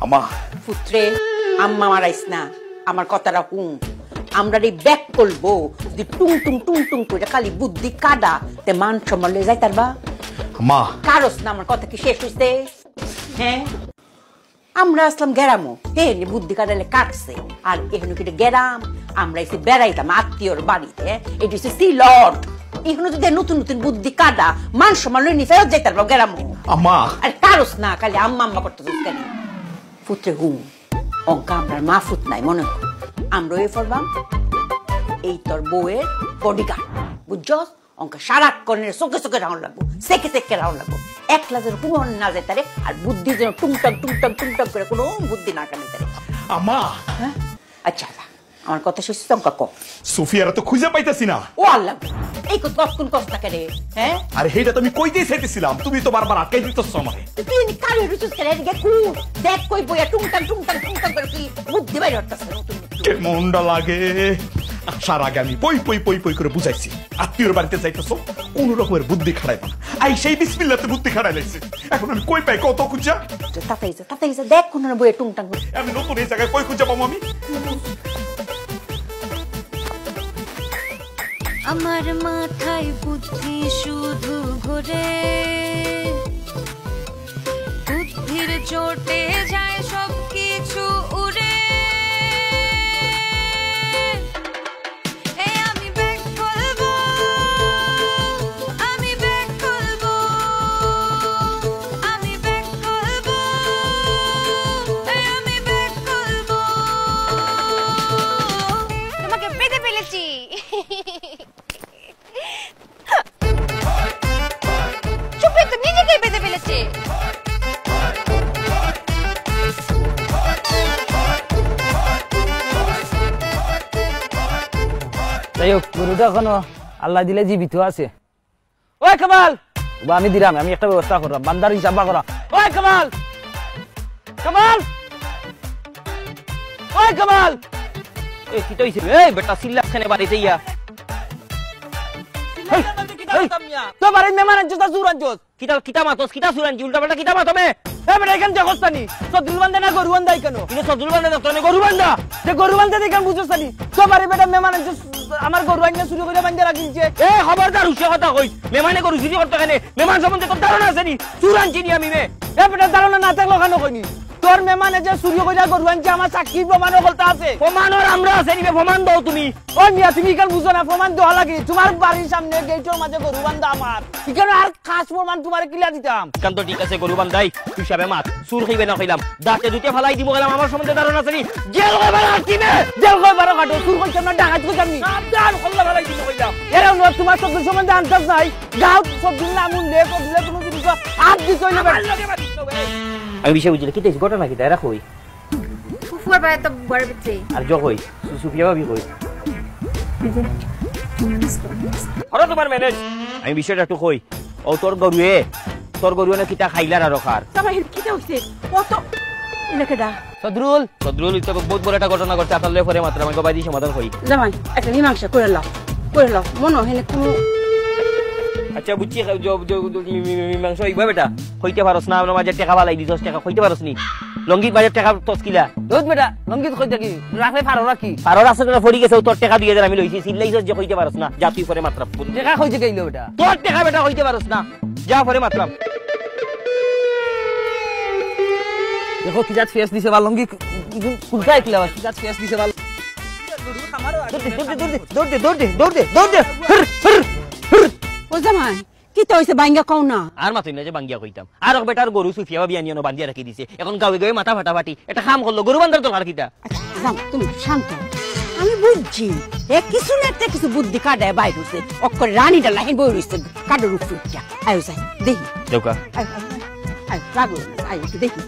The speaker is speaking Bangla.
আমা পুত্রে আম্মা মারাইস না, আমার কথাটা হুম। আমরা রে ব্যাক করবো যদি টুং টুং টুং টুং করে খালি বুদ্ধি কাদা তে মান সম্মান লয়ে যাই তারবা আমা কারস না। আমার কথা কি শেষ হইছে? হ্যাঁ, আমরা আসলাম গেরামো, হে বুদ্ধি কাটালে কাটছে। আর এখানে কি গেরাম, আমরা এসে বেড়াইতাম আত্মীয়র বাড়িতে। এটা হচ্ছে সি লর্ড। এখানে যদি নতুন নতুন বুদ্ধি কাটা মান সম্মান লয়ে নিয়ে ফেরত যাইতাম গেরামো। আমা আর কারস না খালি আম্মা আম্মা করতে কেন? পুত্রে হুম, অঙ্কা আমরা মাহফুত নাই মনে কর। আমরা এ ফরবাম এই তোর বউয়ের বডিগার্ড, বুঝছস? অঙ্কা সারাক্ষণের চোখে চোখে রাউন্ড লাগবো, সেকে সেকে রাউন্ড লাগবো। একলা যেন কোনো না যায় তারে, আর বুদ্ধি যেন টুংটাং টুংটাং টুংটাং করে কোনো বুদ্ধি না কানে তারে। আমা হ্যাঁ আচ্ছা, আমার কথা শেষ অঙ্কা ক। সুফিয়ারা তো খুঁজে পাইতেছি না। ও আল্লাহ, এই কতক্ষণ কষ্ট করে? হ্যাঁ, আরে হেটা তো আমি কইতেই চাইতেছিলাম, তুমি তো বারবার আটকাই দিতেছ আমারে। তুই কারে রুচুস করে এদিকে কু দেখ কই বইয়া টুংটাং টুংটাং টুংটাং করে কি বুদ্ধি বাইরে হচ্ছে নতুন। কেমনটা লাগে? আসার আগে আমি পই পই পই পই করে বুঝাইছি, আত্মীয়র বাড়িতে যাইতেছ কোন রকমের বুদ্ধি খাড়াই না। আই সেই বিসমিল্লাতে বুদ্ধি খাড়াই লাইছে। এখন আমি কই পাই কত খুঁজা? তাতেই দেখ কোন বইয়া টুংটাং। আমি নতুন এই জায়গায় কই খুঁজা পাবো আমি? আমার মাথায় বুদ্ধি শুধু ঘোরে, বুদ্ধির চোটে যায় সব কিছু উড়ে। আমি ব্যাগ খুলবো, আমি ব্যাগ খুলবো, আমি ব্যাগ খুলবো, আমি ব্যাগ খুলবো। তোমাকে পেতে পেরেছি। চুপে তো নিজেকেই পেতে ফেলেছে। যাই হোক, গরুটা এখনো আল্লাহ দিলে জীবিত আছে। ওই কামাল, আমি দিলাম, আমি একটা ব্যবস্থা করলাম, বান্দার হিসাব করা। ওই কামাল, কামাল, ওই কামাল, এই কি তৈছে? এই বেটা সিল্লাখানে বাড়িতে ইয়া তো বাড়ির মেহমান আনছস না সুর আনছস? কিতা মাতস, কিতা সুর আনছি? উল্টা পাল্টা কিতা মাতমে? এ বেটা এখান থেকে হস্তানি সদুল বান্দা না গরু বান্দাই কেন? কিন্তু সদুল বান্দা না, তুমি গরু বান্দা। যে গরু বান্দা দেখে বুঝছস নি? তো বাড়ি বেটা মেহমান আনছস, আমার গরু আইনা চুরি করে বান্দা রাখিছে। এ খবরদার, উচ্চ কথা কই। মেহমানে গরু চুরি করতে কেন? মেহমান সম্বন্ধে তোর ধারণা আছে নি? চুর আনছি নি আমি? এ বেটা ধারণা না থাকলো কেন কইনি? তোর মেহমানে যে চুরি করে গরু আনছে, আমার সাক্ষী প্রমাণও বলতে আছে। প্রমাণর আমরা আছে নি? প্রমাণ দাও তুমি। ও মিয়া, তুমি কেন বুঝো না? প্রমাণ দেওয়া লাগে। তোমার বাড়ির সামনে গেটের মাঝে গরু বান্ধা আমার, এখানে আর খাস প্রমাণ তোমার কিলা দিতাম। কান তো ঠিক আছে, গরু বান্ধাই হিসাবে মাত, চুর খাইবে না খাইলাম, দাঁতে দুতে ফেলাই দিব গেলাম। আমার সম্বন্ধে ধারণা আছে নি? জেল কইবার আছিবে, জেল কইবার কাটো, চুর কইতাম না, ডাকাত কইতাম নি, সাবধান কল্লা ফেলাই দিব কইলাম। এরা ন তোমার সব সম্বন্ধে আনতাস নাই। গাও সব দিন নাম উল্লেখ করলে তুমি কিছু আপ দি কইলে আমি বিষয় বুঝলে কি দেখি ঘটনা কি তাই রাখই ফুফুর বাড়ি তো বড় বেচে আর জ কই সুফিয়া ভাবি কই আরে তোমার ম্যানেজ আমি বিষয়টা একটু কই। ও তোর গরুয়ে না কিটা খাইলার আর খার জামাই কিটা হইছে? কত এলাকাটা সদরুল তো বহুত বড় একটা ঘটনা ঘটছে। আপনার পরে মাত্র আমাকে বাইদি সমাধান কই। জামাই একটা মীমাংসা করে লাও মনে হয় কোনো। আচ্ছা বুঝছি, মীমাংসা হইবা বেটা? হইতে পারস না? আমার মাঝে টাকা বালাই দিছস, টাকা হইতে পারস নি? লঙ্গিত বাজার টাকা তসকিলা দুধ বেটা, লঙ্গিত কইতে কি রাখে পারো রাখি পারো আছে না? ফড়ি গেছে তোর টাকা 2000 আমি লইছি, সিল্লাইছস যে হইতে পারস না, যা তুই পরে মাত্র টাকা হইতে গইলো বেটা, তোর টাকা বেটা হইতে পারস না, যা পরে মাত্র। দেখো কি জাত ফেস দিছে, বা লঙ্গি কুলকায় কিলা কি জাত ফেস দিছে, বা দৌড় ও জামাই কিটা হইছে? বাঙ্গা কও না। আর মাথুই না যে বাঙ্গিয়া কইতাম। আর বেটার গরু সুফিয়া ভাবি আনিয়ানো বান্ধিয়া রাখি দিছে, এখন গাঁয়ে গাঁয়ে মাথা ফাটাফাটি। এটা কাম করলো, গরু বান্ধার দরকার কিটা? আচ্ছা তুমি শান্ত, আমি বুঝছি কিছু না একটা কিছু বুদ্ধি কাটায় বাইর হইছে, অক্ষরে রানীটা লাইন বই রইছে কাডর উপর উঠা। আয়ো যাই দেখি, দেউকা আয় রাগো, আয় দেখি।